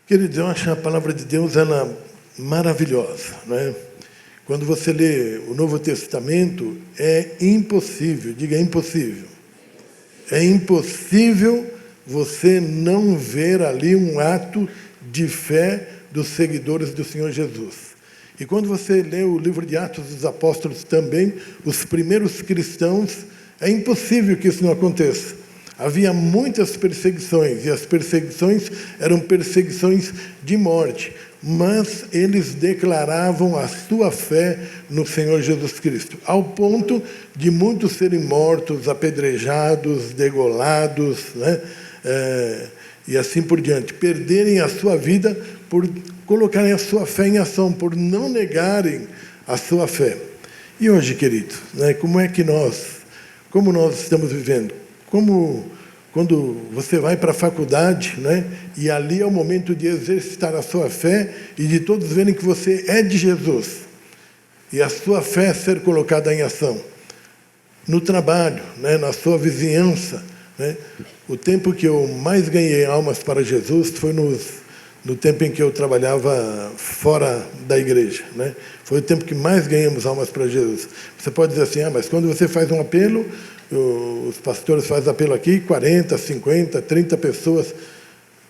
Queridos, eu acho a palavra de Deus ela maravilhosa, né? Quando você lê o Novo Testamento, é impossível, diga impossível. É impossível você não ver ali um ato de fé dos seguidores do Senhor Jesus. E quando você lê o livro de Atos dos Apóstolos também, os primeiros cristãos, é impossível que isso não aconteça. Havia muitas perseguições, e as perseguições eram perseguições de morte, mas eles declaravam a sua fé no Senhor Jesus Cristo, ao ponto de muitos serem mortos, apedrejados, degolados, né? E assim por diante, perderem a sua vida por colocarem a sua fé em ação, por não negarem a sua fé. E hoje, querido, né, como nós estamos vivendo? Quando você vai para a faculdade, né, e ali é o momento de exercitar a sua fé e de todos verem que você é de Jesus, e a sua fé ser colocada em ação. No trabalho, né, na sua vizinhança, né, o tempo que eu mais ganhei almas para Jesus foi no tempo em que eu trabalhava fora da igreja, né? Foi o tempo que mais ganhamos almas para Jesus. Você pode dizer assim, mas quando você faz um apelo, os pastores fazem apelo aqui, 40, 50, 30 pessoas,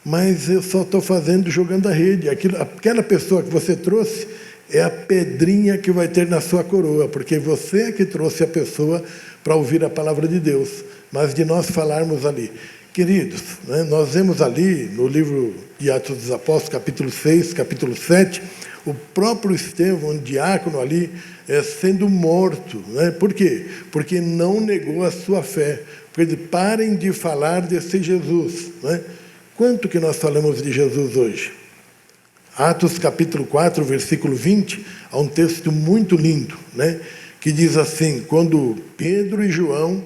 mas eu só estou fazendo, jogando a rede. Aquela pessoa que você trouxe é a pedrinha que vai ter na sua coroa, porque você é que trouxe a pessoa para ouvir a palavra de Deus, mas de nós falarmos ali. Queridos, né, nós vemos ali no livro de Atos dos Apóstolos, capítulo 6, capítulo 7, o próprio Estevão, um diácono ali, sendo morto. Né? Por quê? Porque não negou a sua fé. Porque parem de falar desse Jesus. Né? Quanto que nós falamos de Jesus hoje? Atos capítulo 4, versículo 20, há um texto muito lindo, né, que diz assim, quando Pedro e João,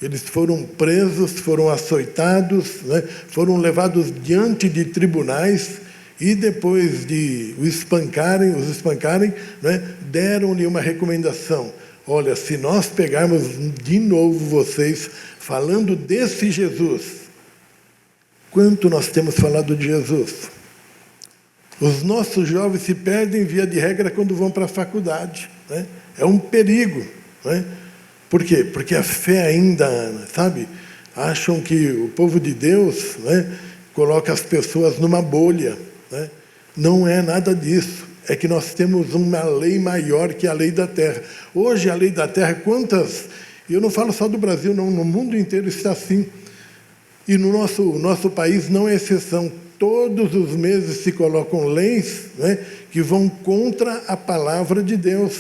eles foram presos, foram açoitados, né, foram levados diante de tribunais, e depois de os espancarem, né, deram-lhe uma recomendação. Olha, se nós pegarmos de novo vocês falando desse Jesus, quanto nós temos falado de Jesus? Os nossos jovens se perdem, via de regra, quando vão para a faculdade. Né? É um perigo. Né? Por quê? Porque a fé ainda, sabe, acham que o povo de Deus, né, coloca as pessoas numa bolha. Né? Não é nada disso. É que nós temos uma lei maior que a lei da terra. Hoje, a lei da terra, e eu não falo só do Brasil, não, no mundo inteiro está assim. E no nosso país não é exceção. Todos os meses se colocam leis, né, que vão contra a palavra de Deus.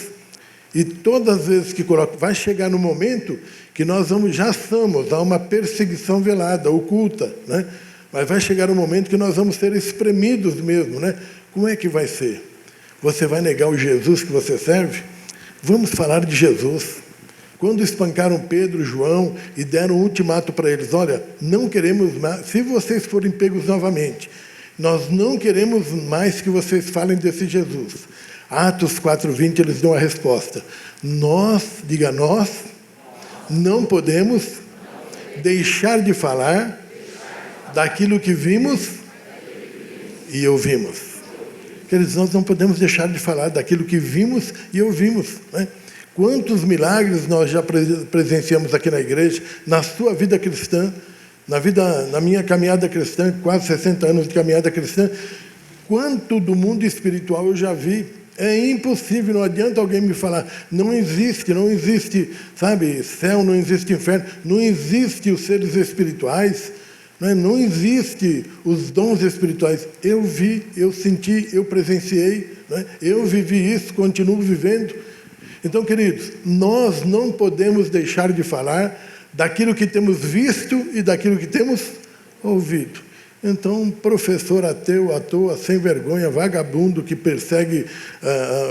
E todas as vezes que colocam, vai chegar no momento que nós há uma perseguição velada, oculta, né? Mas vai chegar um momento que nós vamos ser espremidos mesmo, né? Como é que vai ser? Você vai negar o Jesus que você serve? Vamos falar de Jesus. Quando espancaram Pedro e João e deram um ultimato para eles, olha, não queremos mais, se vocês forem pegos novamente, nós não queremos mais que vocês falem desse Jesus. Atos 4:20, eles dão a resposta. Nós não podemos deixar de falar daquilo que vimos e ouvimos. Queridos, nós não podemos deixar de falar daquilo que vimos e ouvimos, né? Quantos milagres nós já presenciamos aqui na igreja, na sua vida cristã, na minha caminhada cristã, quase 60 anos de caminhada cristã, quanto do mundo espiritual eu já vi. É impossível, não adianta alguém me falar, não existe, sabe, céu, não existe inferno, não existe os seres espirituais, não existe os dons espirituais. Eu vi, eu senti, eu presenciei, eu vivi isso, continuo vivendo. Então, queridos, nós não podemos deixar de falar daquilo que temos visto e daquilo que temos ouvido. Então, professor ateu, à toa, sem vergonha, vagabundo que persegue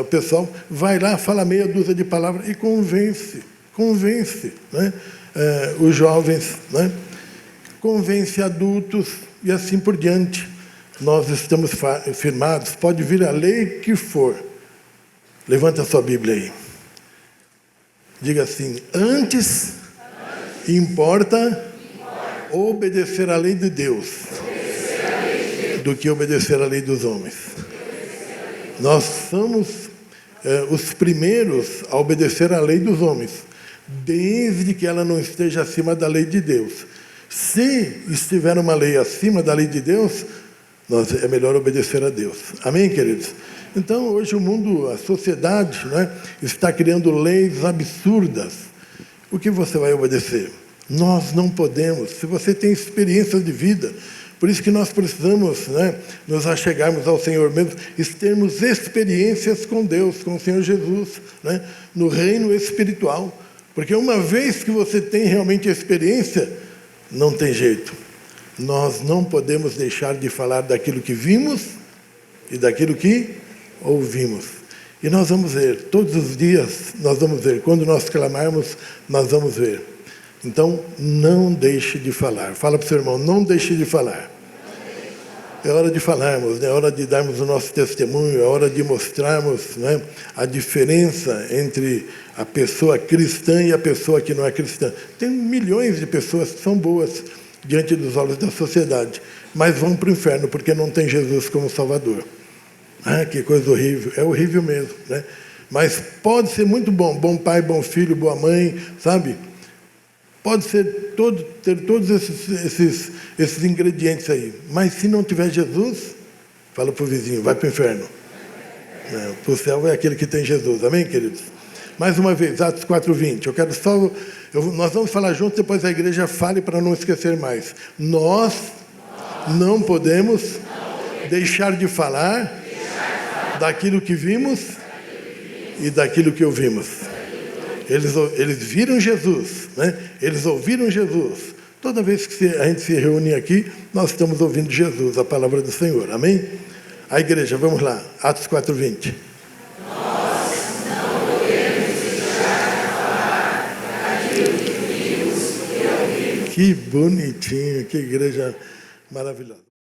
o pessoal, vai lá, fala meia dúzia de palavras e convence, né, os jovens, né, convence adultos e assim por diante. Nós estamos firmados, pode vir a lei que for. Levanta a sua Bíblia aí. Diga assim, antes importa obedecer à lei de Deus do que obedecer à lei dos homens. Nós somos os primeiros a obedecer à lei dos homens, desde que ela não esteja acima da lei de Deus. Se estiver uma lei acima da lei de Deus, é melhor obedecer a Deus. Amém, queridos? Então, hoje o mundo, a sociedade, né, está criando leis absurdas. O que você vai obedecer? Nós não podemos. Se você tem experiências de vida, por isso que nós precisamos, né, nos achegarmos ao Senhor mesmo e termos experiências com Deus, com o Senhor Jesus, né, no reino espiritual. Porque uma vez que você tem realmente experiência, não tem jeito. Nós não podemos deixar de falar daquilo que vimos e daquilo que ouvimos. E nós vamos ver, todos os dias nós vamos ver. Quando nós clamarmos, nós vamos ver. Então, não deixe de falar. Fala para o seu irmão, não deixe de falar. É hora de falarmos, é hora de darmos o nosso testemunho, é hora de mostrarmos, né, a diferença entre a pessoa cristã e a pessoa que não é cristã. Tem milhões de pessoas que são boas diante dos olhos da sociedade, mas vão para o inferno porque não tem Jesus como Salvador. Ah, que coisa horrível. É horrível mesmo, né? Mas pode ser muito bom. Bom pai, bom filho, boa mãe, sabe? Pode ser ter todos esses ingredientes aí. Mas se não tiver Jesus, fala para o vizinho, vai para o inferno. Para o céu é aquele que tem Jesus. Amém, queridos? Mais uma vez, Atos 4:20. Eu quero só... nós vamos falar juntos, depois a igreja fale para não esquecer mais. Nós não podemos deixar de falar daquilo que vimos e daquilo que ouvimos. Eles viram Jesus, né? Eles ouviram Jesus. Toda vez que a gente se reúne aqui, nós estamos ouvindo Jesus, a palavra do Senhor. Amém? A igreja, vamos lá. Atos 4:20. Nós não podemos deixar de falar daquilo que vimos e ouvimos. Que bonitinho, que igreja maravilhosa.